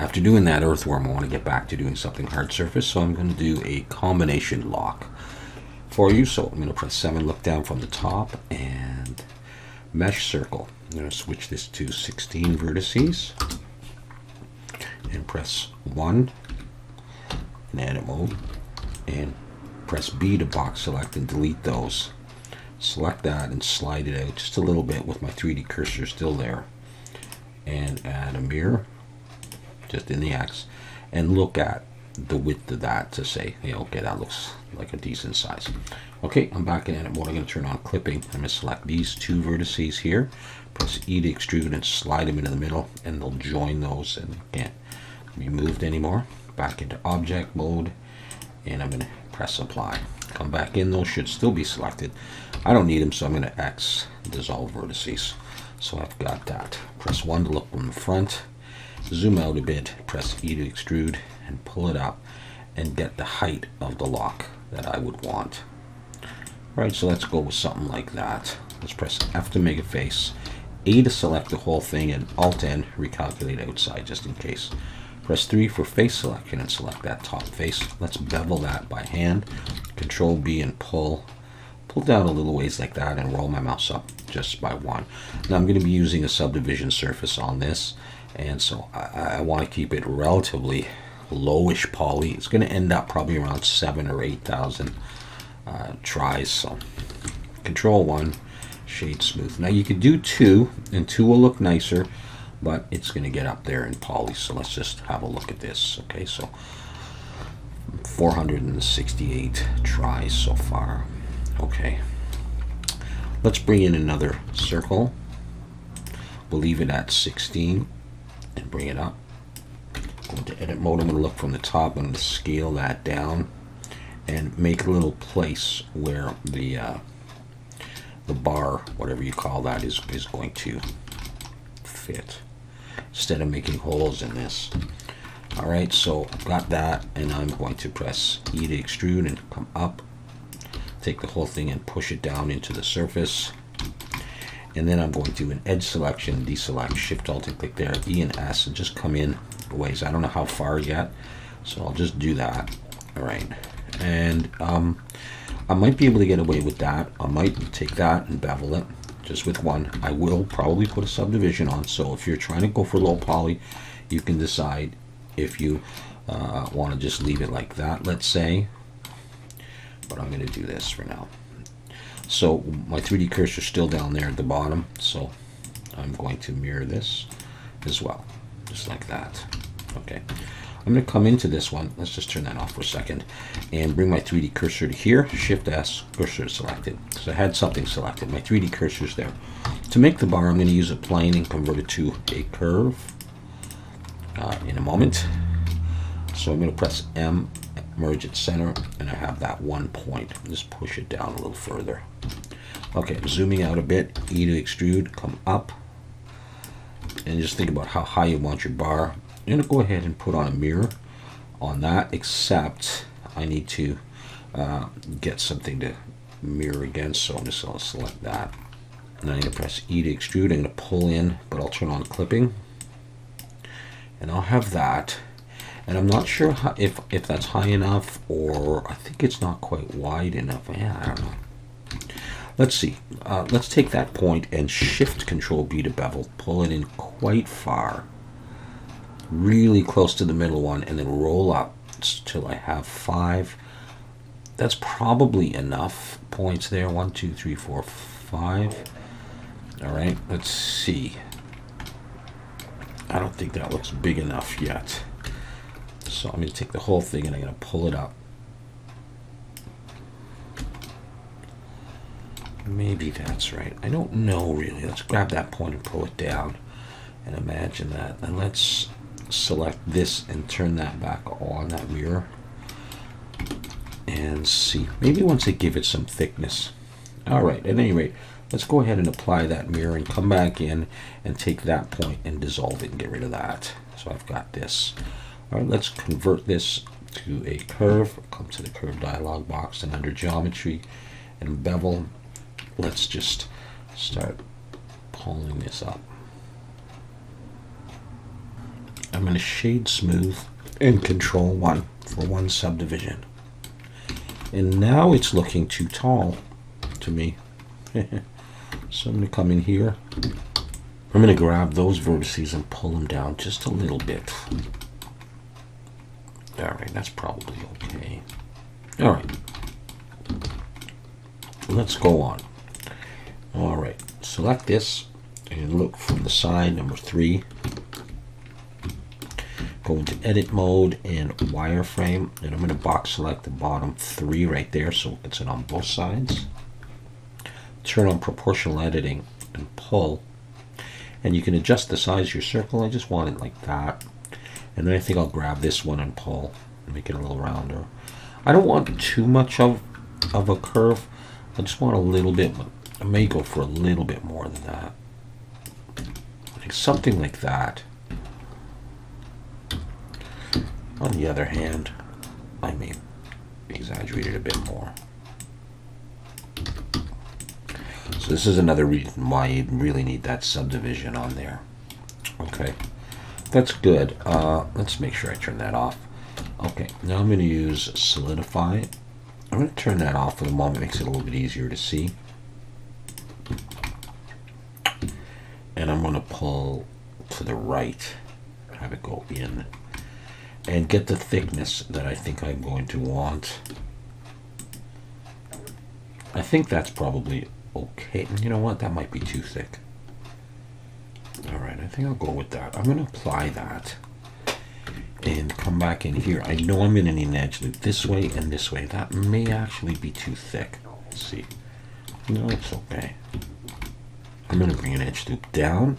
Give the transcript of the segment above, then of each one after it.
After doing that earthworm, I want to get back to doing something hard surface, so I'm going to do a combination lock for you. So I'm going to press 7, look down from the top, and mesh circle. I'm going to switch this to 16 vertices and press 1 in edit mode, and press B to box select and delete those. Select that and slide it out just a little bit with my 3D cursor still there, and add a mirror just in the X, and look at the width of that to say, hey, okay, that looks like a decent size. Okay, I'm back in edit mode. I'm going to turn on clipping. I'm going to select these 2 vertices here, press E to extrude and slide them into the middle, and they'll join those and can't be moved anymore. Back into object mode, and I'm going to press apply. Come back in, those should still be selected. I don't need them, so I'm going to X dissolve vertices. So I've got that. Press 1 to look from the front, zoom out a bit, press E to extrude and pull it up and get the height of the lock that I would want. Alright, so let's go with something like that. Let's press F to make a face, A to select the whole thing, and Alt N recalculate outside just in case. Press 3 for face selection and select that top face. Let's bevel that by hand. Control B and pull down a little ways like that, and roll my mouse up just by 1. Now I'm going to be using a subdivision surface on this, and so I want to keep it relatively lowish poly. It's going to end up probably around 7,000 or 8,000 tries. So Control 1, shade smooth. Now you could do 2, and 2 will look nicer, but it's going to get up there in poly. So let's just have a look at this. Okay, so 468 tries so far. Okay, let's bring in another circle. We'll leave it at 16 and bring it up. Go into edit mode. I'm going to look from the top. I'm going to scale that down and make a little place where the bar, whatever you call that, is going to fit, instead of making holes in this. Alright, so I've got that, and I'm going to press E to extrude and come up, take the whole thing and push it down into the surface, and then I'm going to do an edge selection, deselect, Shift Alt and click there, E and S, and just come in a ways. I don't know how far yet, so I'll just do that. Alright, and I might be able to get away with that. I might take that and bevel it just with 1. I will probably put a subdivision on, so if you're trying to go for low poly, you can decide if you want to just leave it like that, let's say, but I'm going to do this for now. So my 3D cursor is still down there at the bottom, so I'm going to mirror this as well, just like that. Okay, I'm going to come into this one. Let's just turn that off for a second and bring my 3D cursor to here. Shift S, cursor selected. So I had something selected. My 3D cursor is there. To make the bar, I'm going to use a plane and convert it to a curve in a moment. So I'm going to press M, merge at center, and I have that 1 point. Just push it down a little further. Okay, I'm zooming out a bit. E to extrude, come up, and just think about how high you want your bar. I'm going to go ahead and put on a mirror on that, except I need to get something to mirror against, so I'm just going to select that. And I'm going to press E to extrude. I'm going to pull in, but I'll turn on clipping, and I'll have that. And I'm not sure how, if that's high enough, or I think it's not quite wide enough. Yeah, I don't know. Let's see. Let's take that point and Shift Control B to bevel. Pull it in quite far, really close to the middle one, and then roll up till I have 5. That's probably enough points there. 1, 2, 3, 4, 5. All right. Let's see. I don't think that looks big enough yet. So I'm going to take the whole thing and I'm going to pull it up. Maybe that's right. I don't know really. Let's grab that point and pull it down and imagine that. And let's select this and turn that back on, that mirror, and see. Maybe once I give it some thickness. All right, at any rate, let's go ahead and apply that mirror and come back in and take that point and dissolve it and get rid of that. So I've got this. All right, let's convert this to a curve. Come to the curve dialog box, and under geometry and bevel, let's just start pulling this up. I'm going to shade smooth and control 1 for one subdivision. And now it's looking too tall to me. So I'm going to come in here. I'm going to grab those vertices and pull them down just a little bit. Alright, that's probably okay. Alright. Let's go on. Alright, select this and look from the side, number 3. Go into edit mode and wireframe, and I'm going to box select the bottom 3 right there so it gets it on both sides. Turn on proportional editing and pull, and you can adjust the size of your circle. I just want it like that, and then I think I'll grab this one and pull and make it a little rounder. I don't want too much of a curve. I just want a little bit. I may go for a little bit more than that, like something like that. On the other hand, I may exaggerate it a bit more. So this is another reason why you really need that subdivision on there. Okay, that's good. Let's make sure I turn that off. Okay, now I'm going to use solidify. I'm going to turn that off for the moment. It makes it a little bit easier to see. And I'm going to pull to the right, have it go in, and get the thickness that I think I'm going to want. I think that's probably okay. You know what? That might be too thick. Alright, I think I'll go with that. I'm going to apply that and come back in here. I know I'm going to need an edge loop this way and this way. That may actually be too thick. Let's see. No, it's okay. I'm going to bring an edge loop down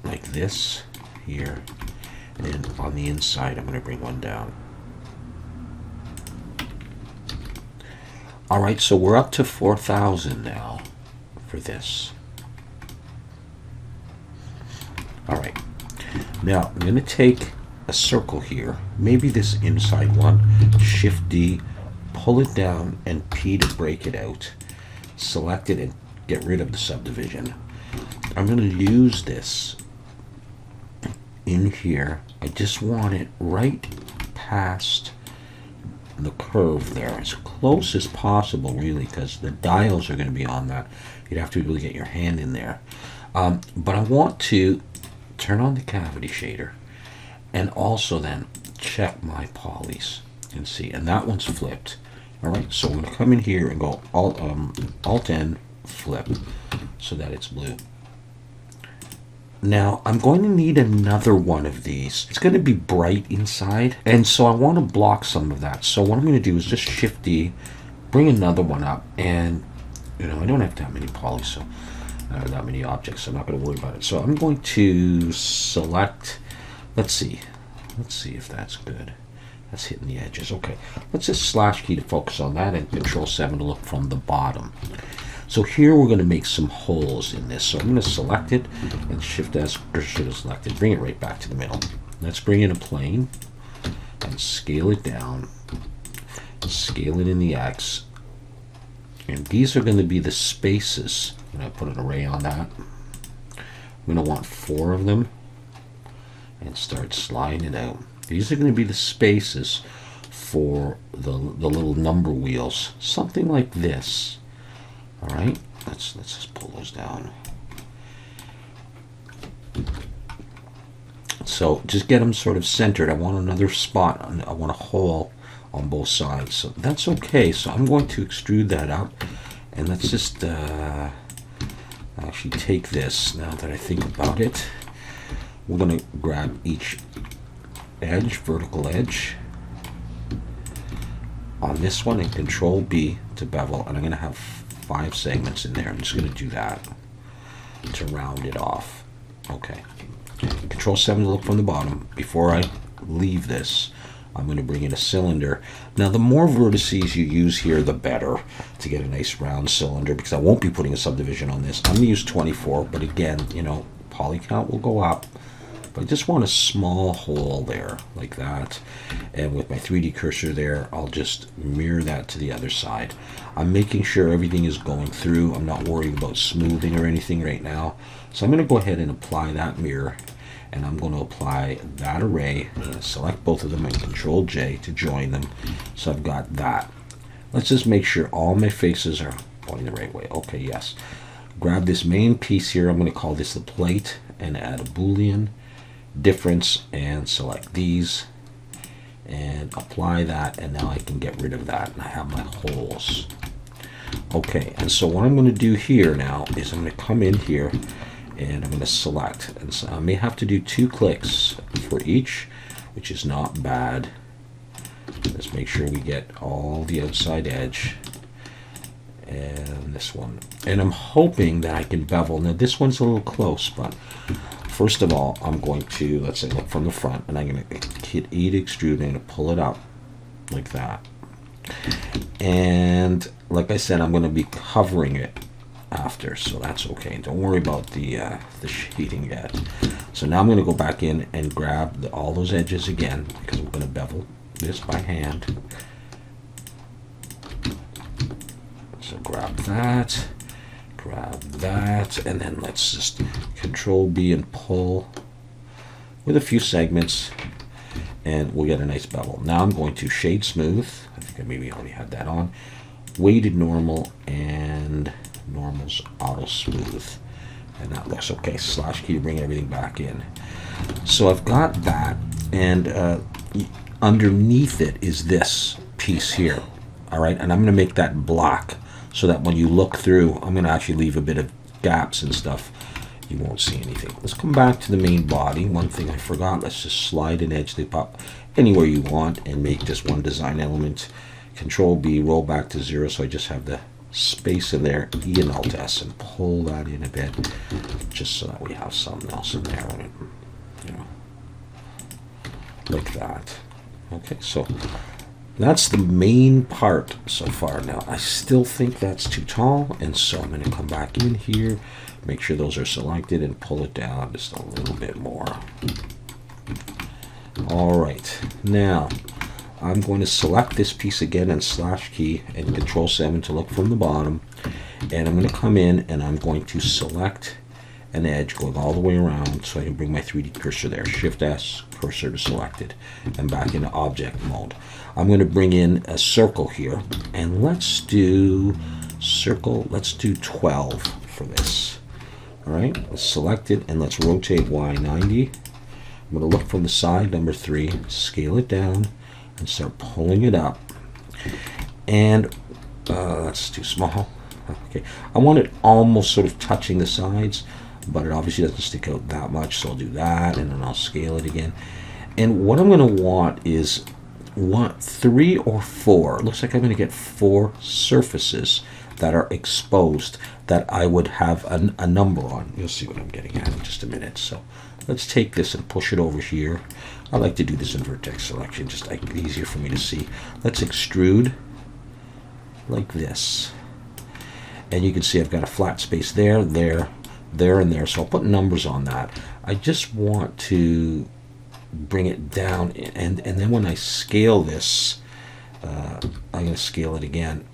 like this here. And on the inside, I'm going to bring one down. All right, so we're up to 4,000 now for this. All right, now I'm going to take a circle here, maybe this inside one, Shift D, pull it down, and P to break it out. Select it and get rid of the subdivision. I'm going to use this in here. I just want it right past the curve there, as close as possible, really, because the dials are going to be on that. You'd have to really get your hand in there. But I want to turn on the cavity shader and also then check my polys and see. And that one's flipped. All right, so we're going to come in here and go Alt N, flip, so that it's blue. Now, I'm going to need another one of these. It's going to be bright inside, and so I want to block some of that. So what I'm going to do is just Shift D, bring another one up, and, you know, I don't have that many polys, so that many objects, so I'm not going to worry about it. So I'm going to select, let's see if that's good. That's hitting the edges. Okay, let's just slash key to focus on that, and Control 7 to look from the bottom. So here we're going to make some holes in this. So I'm going to select it and Shift S, or should have selected, bring it right back to the middle. Let's bring in a plane and scale it down, scale it in the X. And these are going to be the spaces. I'm going to put an array on that. I'm going to want 4 of them and start sliding it out. These are going to be the spaces for the little number wheels, something like this. All right, let's just pull those down. So just get them sort of centered. I want another spot. I want a hole on both sides. So that's okay. So I'm going to extrude that up, and let's just actually take this. Now that I think about it, we're going to grab each edge, vertical edge, on this one, and Control B to bevel, and I'm going to have 5 segments in there. I'm just going to do that to round it off. Okay. Control 7 to look from the bottom. Before I leave this, I'm going to bring in a cylinder. Now, the more vertices you use here, the better, to get a nice round cylinder, because I won't be putting a subdivision on this. I'm going to use 24, but again, you know, poly count will go up. But I just want a small hole there, like that. And with my 3D cursor there, I'll just mirror that to the other side. I'm making sure everything is going through. I'm not worried about smoothing or anything right now. So I'm going to go ahead and apply that mirror. and I'm going to apply that array. I'm going to select both of them and Control J to join them. So I've got that. Let's just make sure all my faces are pointing the right way. Okay, yes. Grab this main piece here. I'm going to call this the plate and add a Boolean difference and select these and apply that, and now I can get rid of that and I have my holes. Okay, and so what I'm going to do here now is I'm going to come in here and I'm going to select, and so I may have to do 2 clicks for each, which is not bad. Let's make sure we get all the outside edge and this one, and I'm hoping that I can bevel. Now this one's a little close, but first of all I'm going to, let's say, look from the front, and I'm going to hit E to extrude and I'm going to pull it up like that. And like I said, I'm going to be covering it after, so that's okay. Don't worry about the sheeting yet. So now I'm going to go back in and grab all those edges again, because we're going to bevel this by hand. So grab that, and then let's just Control B and pull with a few segments, and we'll get a nice bevel. Now I'm going to shade smooth. I think I maybe already had that on. Weighted normal, and normal's auto smooth, and that looks okay. Slash key to bring everything back in. So I've got that, and underneath it is this piece here. All right, and I'm going to make that black so that when you look through, I'm going to actually leave a bit of gaps and stuff. You won't see anything. Let's come back to the main body. One thing I forgot, let's just slide an edge loop up anywhere you want and make just one design element. Control B, roll back to 0, so I just have the space in there. E and Alt S and pull that in a bit, just so that we have something else in there, and you know, like that. Okay, so that's the main part so far. Now I still think that's too tall, and so I'm going to come back in here, make sure those are selected, and pull it down just a little bit more. All right, now I'm going to select this piece again and slash key and Control 7 to look from the bottom, and I'm going to come in and I'm going to select an edge going all the way around so I can bring my 3D cursor there. Shift S, cursor to selected, and back into object mode. I'm going to bring in a circle here, and let's do circle, let's do 12 for this. All right, let's select it and let's rotate Y 90. I'm going to look from the side, number 3, scale it down and start pulling it up. And that's too small. Okay, I want it almost sort of touching the sides, but it obviously doesn't stick out that much, so I'll do that, and then I'll scale it again. And what I'm going to want is 3 or 4. It looks like I'm going to get 4 surfaces that are exposed that I would have a number on. You'll see what I'm getting at in just a minute. So let's take this and push it over here. I like to do this in vertex selection, just like easier for me to see. Let's extrude like this. And you can see I've got a flat space there, there, there, and there. So I'll put numbers on that. I just want to bring it down, and then when I scale this, I'm going to scale it again.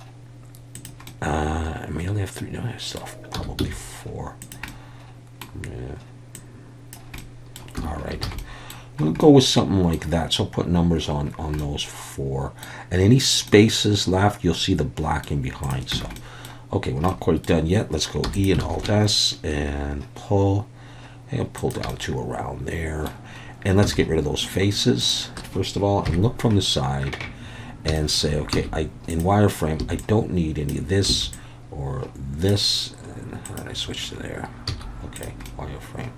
I may only have 3. No, I still have probably 4. Yeah. All right. We'll go with something like that. So I'll put numbers on those 4. And any spaces left, you'll see the black in behind. So, okay, we're not quite done yet. Let's go E and Alt S and pull. And pull down to around there. And let's get rid of those faces, first of all, and look from the side and say, okay, in wireframe, I don't need any of this or this. And how did I switch to there? Okay, wireframe.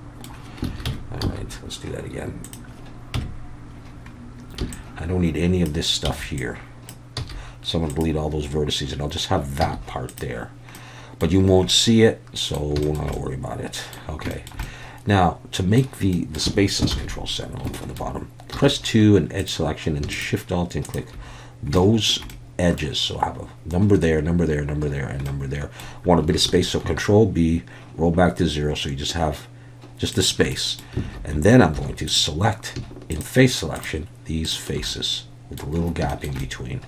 All right, let's do that again. I don't need any of this stuff here. So I'm going to delete all those vertices, and I'll just have that part there. But you won't see it, so we're not going to worry about it. Okay. Now, to make the spaces, Control 7 on from the bottom, press 2 and edge selection, and Shift Alt and click those edges. So I have a number there, number there, number there, and number there. I want a bit of space, so Control B, roll back to 0, so you just have just the space. And then I'm going to select, in face selection, these faces with a little gap in between.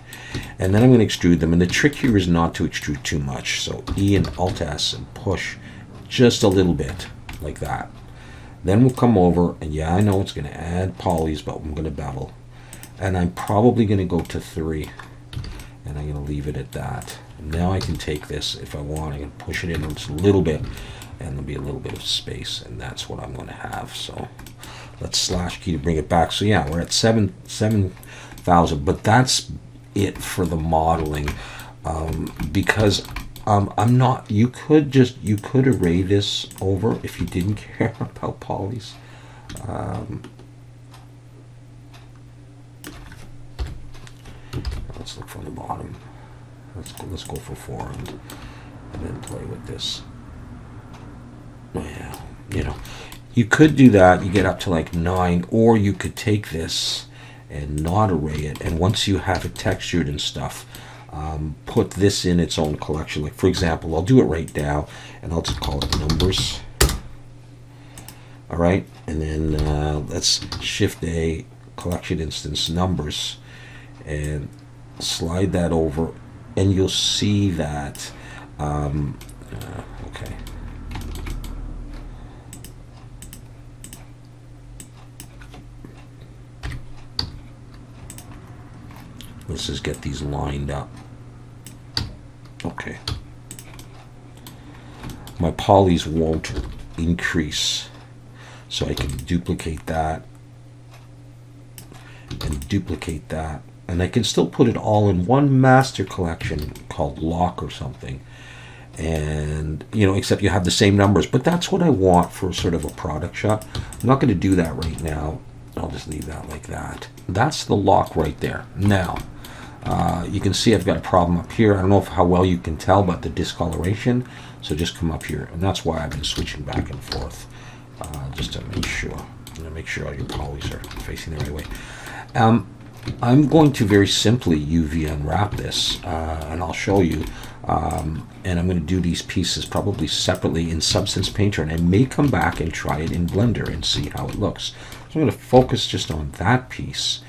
And then I'm going to extrude them. And the trick here is not to extrude too much. So E and Alt S and push just a little bit, like that. Then we'll come over, and yeah, I know it's going to add polys, but I'm going to bevel. And I'm probably going to go to 3. And I'm going to leave it at that. And now I can take this, if I want, I can push it in just a little bit, and there'll be a little bit of space, and that's what I'm going to have. So let's slash key to bring it back. So yeah, we're at 7,000, but that's it for the modeling, because I'm not, you could array this over if you didn't care about polys. Let's look from the bottom. Let's go for 4 and then play with this. Yeah, you know, you could do that. You get up to like 9, or you could take this and not array it. And once you have it textured and stuff, put this in its own collection. Like for example, I'll do it right now, and I'll just call it numbers. All right, and then let's Shift A, collection instance numbers, and slide that over, and you'll see that. Okay. Let's just get these lined up. Okay. My polys won't increase, so I can duplicate that and duplicate that, and I can still put it all in one master collection called lock or something, and you know, except you have the same numbers. But that's what I want for sort of a product shot. I'm not going to do that right now. I'll just leave that like that. That's the lock right there. Now you can see I've got a problem up here. I don't know how well you can tell, but the discoloration. So just come up here, and that's why I've been switching back and forth, just to make sure. I'm going to make sure all your polys are facing the right way. I'm going to very simply UV unwrap this, and I'll show you. And I'm going to do these pieces probably separately in Substance Painter, and I may come back and try it in Blender and see how it looks. So I'm going to focus just on that piece,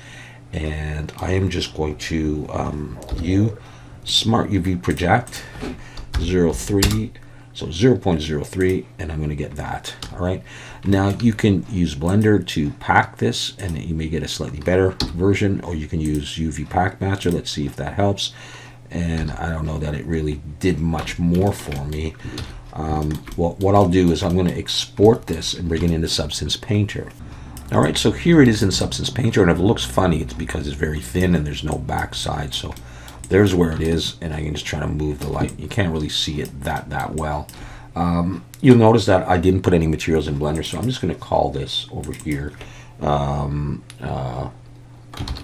and I am just going to Smart UV Project 03, so 0.03, and I'm going to get that. All right. Now you can use Blender to pack this, and you may get a slightly better version, or you can use UV Pack Matcher. Let's see if that helps. And I don't know that it really did much more for me. Well, what I'll do is I'm going to export this and bring it into Substance Painter. All right, so here it is in Substance Painter, and if it looks funny, it's because it's very thin and there's no backside. So there's where it is, and I can just try to move the light. You can't really see it that well. You'll notice that I didn't put any materials in Blender, so I'm just going to call this over here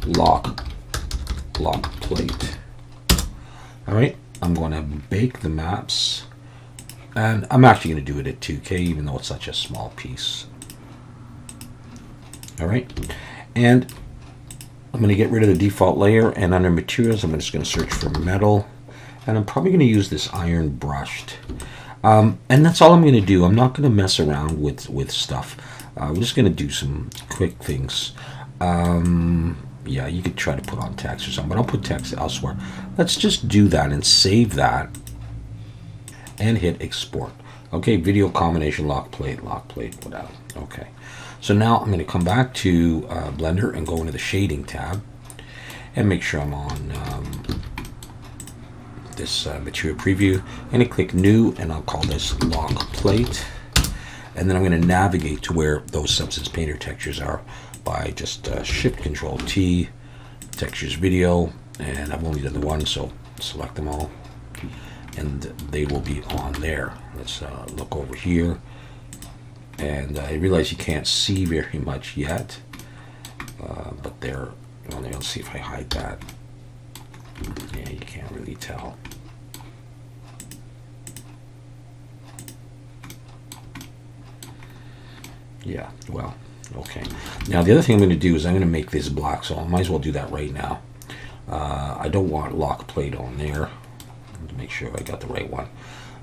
lock plate. All right, I'm going to bake the maps, and I'm actually going to do it at 2K, even though it's such a small piece. All right, and I'm going to get rid of the default layer, and under materials, I'm just going to search for metal, and I'm probably going to use this iron brushed. And that's all I'm going to do. I'm not going to mess around with stuff. We're just going to do some quick things. Yeah, you could try to put on text or something, but I'll put text elsewhere. Let's just do that and save that and hit export. Okay, video combination lock plate, whatever. Okay, so now I'm going to come back to Blender and go into the shading tab and make sure I'm on this material preview. I'm going to click new, and I'll call this lock plate, and then I'm going to navigate to where those Substance Painter textures are by just Shift Control T, textures video, and I've only done the one, so select them all, and they will be on there. Let's look over here, and I realize you can't see very much yet, but they're, well, let's see if I hide that. Yeah, you can't really tell. Yeah, well, okay. Now the other thing I'm going to do is I'm going to make this black, so I might as well do that right now. I don't want lock plate on there. To make sure I got the right one.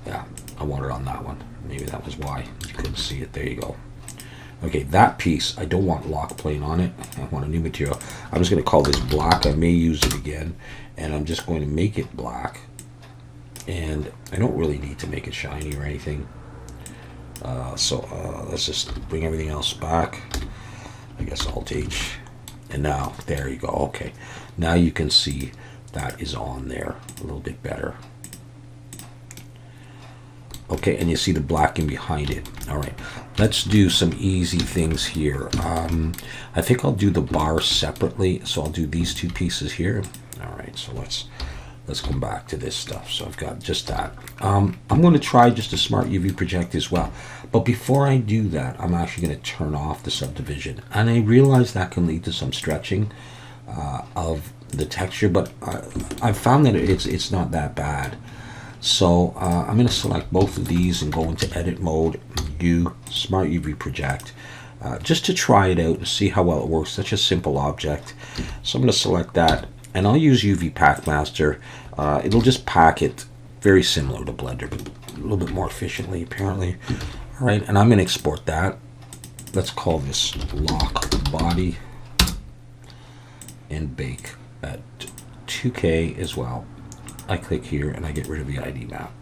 Yeah, I want it on that one. Maybe that was why you couldn't see it. There you go. Okay, that piece, I don't want lock plate on it. I want a new material. I'm just going to call this black. I may use it again, and I'm just going to make it black. And I don't really need to make it shiny or anything. Let's just bring everything else back. I guess Alt H. And now, there you go. Okay. Now you can see that is on there a little bit better. Okay, and you see the blacking behind it. All right, let's do some easy things here. I think I'll do the bar separately. So I'll do these two pieces here. All right, so let's come back to this stuff. So I've got just that. I'm going to try just a smart UV project as well. But before I do that, I'm actually going to turn off the subdivision. And I realize that can lead to some stretching of the texture, but I've found that it's not that bad. So I'm going to select both of these and go into edit mode, Smart UV Project, just to try it out and see how well it works. Such a simple object. So I'm going to select that, and I'll use UV Pack Master. It'll just pack it very similar to Blender, but a little bit more efficiently apparently. All right, and I'm going to export that. Let's call this lock body and bake at 2K as well. I click here and I get rid of the ID map.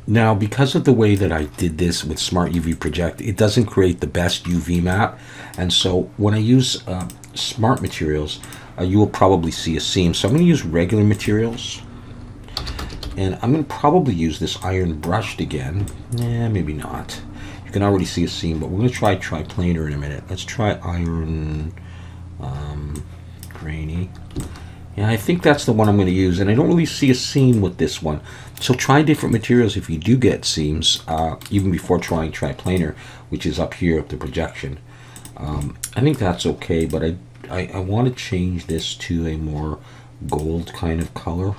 Now, because of the way that I did this with Smart UV Project, it doesn't create the best UV map. And so when I use smart materials, you will probably see a seam. So I'm going to use regular materials. And I'm going to probably use this iron brushed again. Maybe not. You can already see a seam, but we're going to try triplanar in a minute. Let's try iron grainy. Yeah, I think that's the one I'm going to use, and I don't really see a seam with this one. So try different materials if you do get seams, even before trying triplanar, which is up here at the projection. I think that's okay, but I want to change this to a more gold kind of color.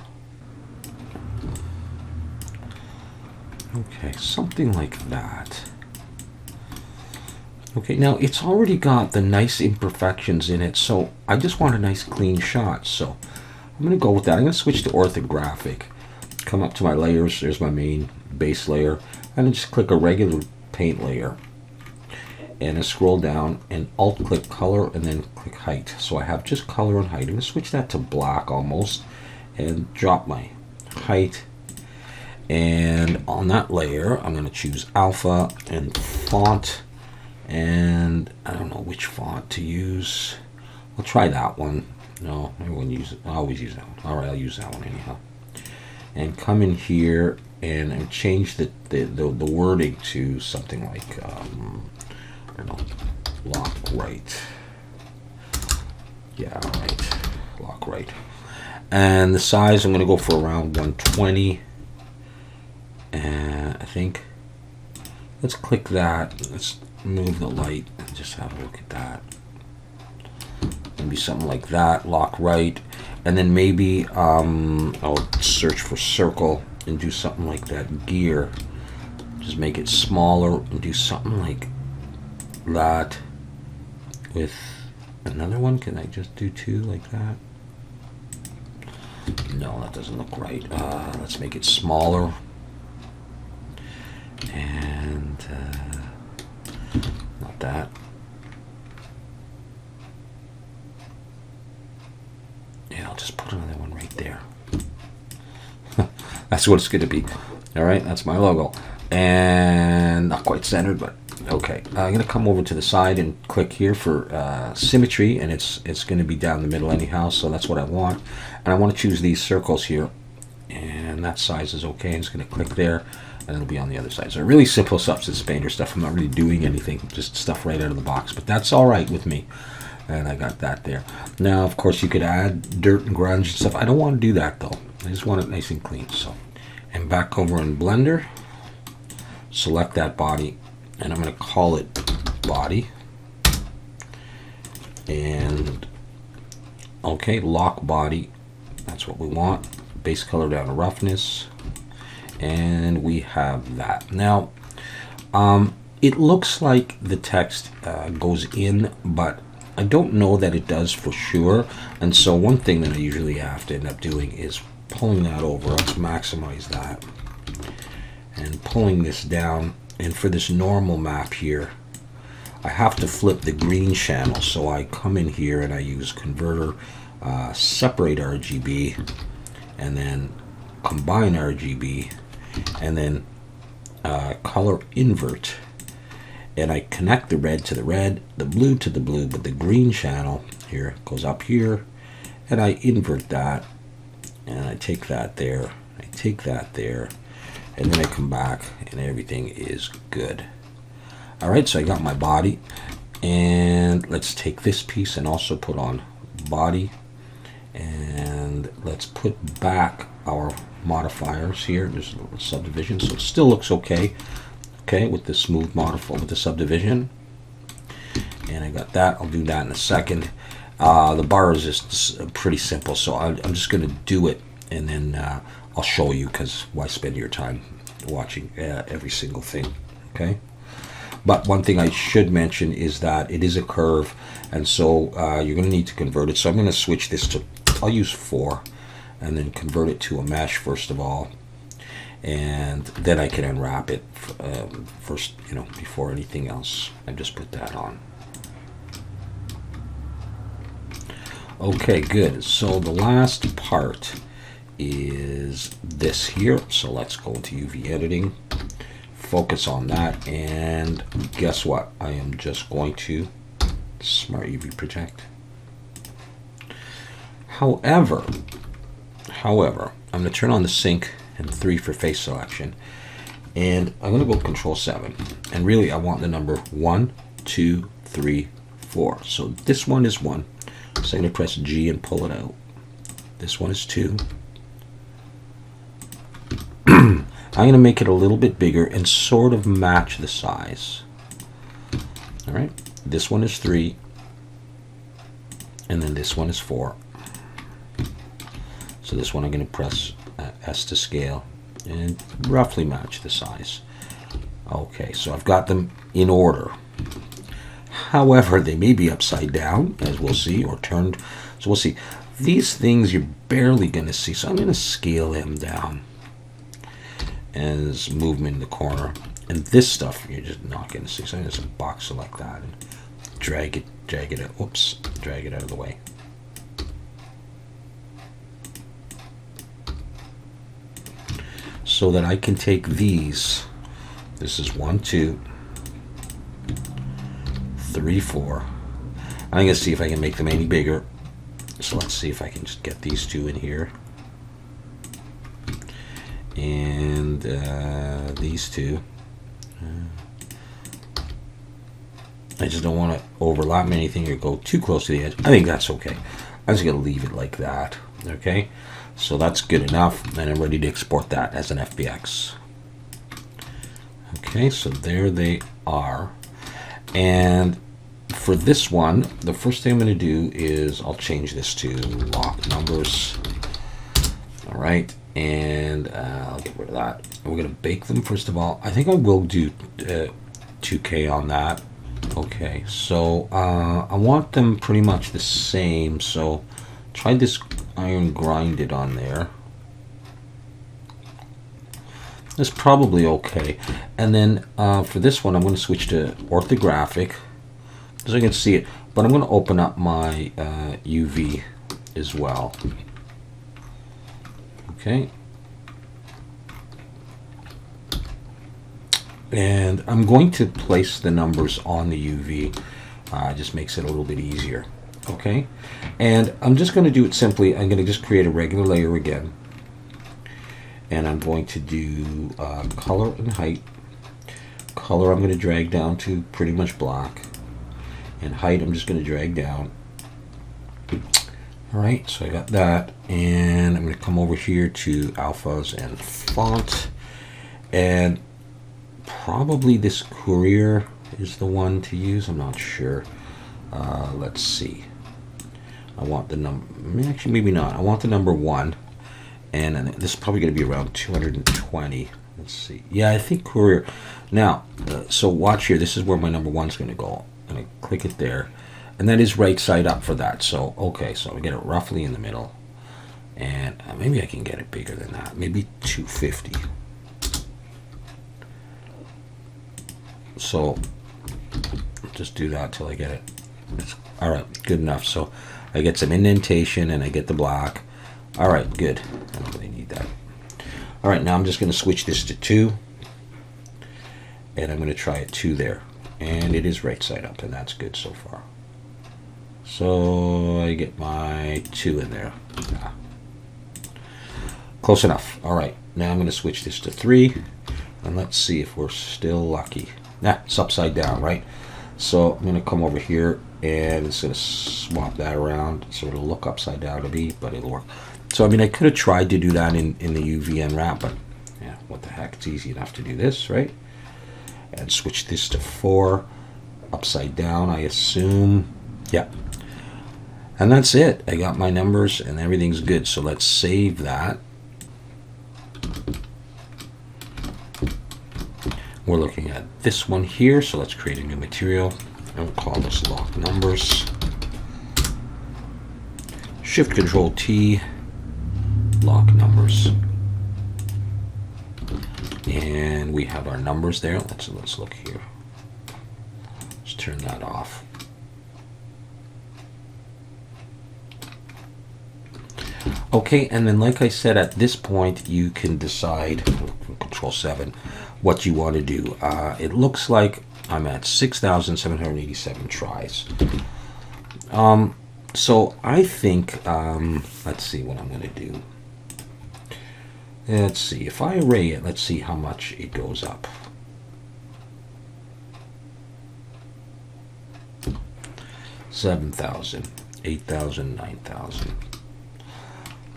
Okay, something like that. Okay, now it's already got the nice imperfections in it, so I just want a nice clean shot. So I'm going to go with that. I'm going to switch to orthographic. Come up to my layers. There's my main base layer. And then just click a regular paint layer. And I scroll down and alt-click color and then click height. So I have just color and height. I'm going to switch that to black almost and drop my height. And on that layer, I'm going to choose alpha and font. And I don't know which font to use. I'll try that one. No, everyone use it. I always use that one. All right, I'll use that one anyhow. And come in here and change the wording to something like I don't know, lock right. Yeah, right. Lock right. And the size I'm going to go for around 120. And I think let's click that. Let's move the light and just have a look at that. Maybe something like that, lock right. And then maybe I'll search for circle and do something like that. Gear, just make it smaller and do something like that with another one. Can I just do two like that? No, that doesn't look right. Let's make it smaller. And not that. Yeah, I'll just put another one right there. That's what it's going to be. All right, that's my logo. And not quite centered, but okay. I'm going to come over to the side and click here for symmetry, and it's going to be down the middle anyhow, so that's what I want. And I want to choose these circles here, and that size is okay. I'm just going to click there, and it'll be on the other side. So really simple Substance Painter stuff. I'm not really doing anything, just stuff right out of the box, but that's all right with me. And I got that there. Now, of course, you could add dirt and grunge and stuff. I don't want to do that, though. I just want it nice and clean. So, and back over in Blender, select that body, and I'm going to call it body. And, okay, lock body. That's what we want. Base color down to roughness. And we have that. Now, it looks like the text goes in, but I don't know that it does for sure. And so one thing that I usually have to end up doing is pulling that over. Let's maximize that. And pulling this down. And for this normal map here, I have to flip the green channel. So I come in here and I use converter, separate RGB, and then combine RGB. And then color invert, and I connect the red to the red, the blue to the blue, but the green channel here goes up here, and I invert that, and I take that there, I take that there, and then I come back and everything is good. All right, so I got my body, and let's take this piece and also put on body, and let's put back our modifiers here. There's a little subdivision, so it still looks okay. Okay, with the smooth modifier, with the subdivision, and I got that. I'll do that in a second. The bar is just pretty simple, so I'm just going to do it, and then I'll show you, because why spend your time watching every single thing, okay? But one thing I should mention is that it is a curve, and so you're going to need to convert it. So I'm going to switch this to, I'll use 4, and then convert it to a mesh first of all, and then I can unwrap it first, before anything else. I just put that on. Okay, good. So the last part is this here. So let's go into UV editing, focus on that, and guess what? I am just going to smart UV project. However, I'm going to turn on the sync and 3 for face selection, and I'm going to go Control 7, and really I want the number 1, 2, 3, 4. So this one is 1, so I'm going to press G and pull it out. This one is 2. I'm going to make it a little bit bigger and sort of match the size. All right, this one is 3, and then this one is 4. So this one I'm going to press S to scale and roughly match the size. Okay, so I've got them in order. However, they may be upside down, as we'll see, or turned. So we'll see. These things you're barely going to see, so I'm going to scale them down as movement in the corner. And this stuff you're just not going to see. So I'm going to just box it like that and drag it out. Oops, drag it out of the way. So that I can take these. This is 1, 2, 3, 4. I'm going to see if I can make them any bigger. So let's see if I can just get these 2 in here. And these 2. I just don't want to overlap anything or go too close to the edge. I think that's okay. I'm just going to leave it like that. Okay. So that's good enough, and I'm ready to export that as an FBX. Okay, so there they are. And for this one, the first thing I'm going to do is I'll change this to lock numbers. All right, and I'll get rid of that. And we're going to bake them first of all. I think I will do 2K on that. Okay, so I want them pretty much the same, so try this iron grinded on there. That's probably okay. And then for this one, I'm going to switch to orthographic so I can see it. But I'm going to open up my UV as well. Okay. And I'm going to place the numbers on the UV. Just makes it a little bit easier. Okay, and I'm just going to do it simply. I'm going to just create a regular layer again, and I'm going to do color and height. Color I'm going to drag down to pretty much black, and height I'm just going to drag down. All right, so I got that, and I'm going to come over here to alphas and font, and probably this courier is the one to use. I'm not sure. Let's see. I want the number, actually maybe not. I want the number 1, and this is probably going to be around 220. Let's see. Yeah, I think courier. Now, so watch here. This is where my number 1 is going to go. I'm going to click it there, and that is right side up for that. So okay, so I get it roughly in the middle, and maybe I can get it bigger than that. Maybe 250. So just do that till I get it. All right, good enough. So I get some indentation and I get the black. All right, good. I don't really need that. All right, now I'm just going to switch this to 2. and I'm going to try a 2 there, and it is right side up, and that's good so far. So I get my 2 in there. Yeah. Close enough. All right, now I'm going to switch this to 3, and let's see if we're still lucky. Nah, it's upside down, right? So I'm going to come over here and it's going to swap that around so it'll look upside down to me, but it'll work. So I mean, I could have tried to do that in the UVN wrap, but yeah, what the heck? It's easy enough to do this, right? And switch this to 4, upside down, I assume. Yeah. And that's it. I got my numbers and everything's good. So let's save that. We're looking at this one here, so let's create a new material and we'll call this lock numbers. Shift Control T, lock numbers. And we have our numbers there. Let's look here. Let's turn that off. Okay, and then like I said, at this point you can decide, Control 7, what you want to do. It looks like I'm at 6,787 tries. So I think, let's see what I'm going to do. Let's see, if I array it, let's see how much it goes up. $7,000, $8,000, $9,000.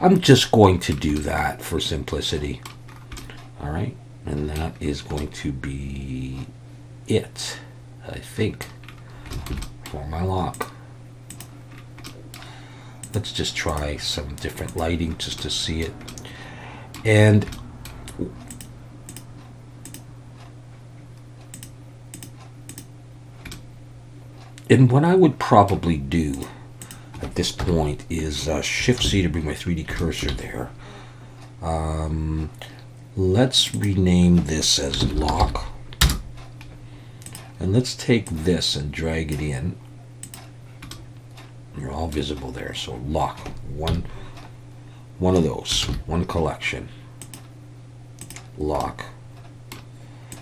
I'm just going to do that for simplicity. All right, and that is going to be it, I think, for my lock. Let's just try some different lighting just to see it. And what I would probably do at this point is Shift C to bring my 3D cursor there. Let's rename this as lock, and let's take this and drag it in. You're all visible there, so lock, one of those, one collection, lock.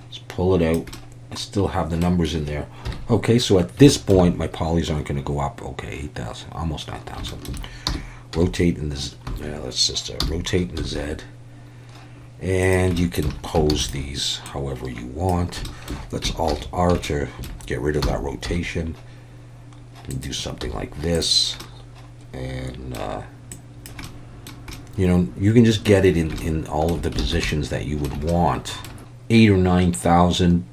Let's pull it out. I still have the numbers in there. Okay, so at this point my polys aren't going to go up. Okay, 8,000, almost 9,000. Rotate in the let's just rotate in the Z, and you can pose these however you want. Let's Alt R to get rid of that rotation and do something like this, and you know, you can just get it in all of the positions that you would want. 8,000 or 9,000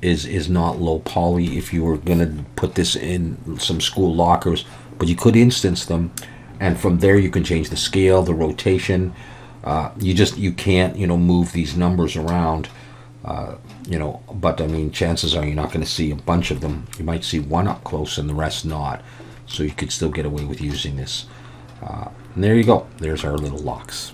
is not low poly if you were going to put this in some school lockers, but you could instance them, and from there you can change the scale, the rotation. You can't, you know, move these numbers around, you know, but I mean, chances are you're not going to see a bunch of them. You might see one up close and the rest not, so you could still get away with using this. And there you go. There's our little locks.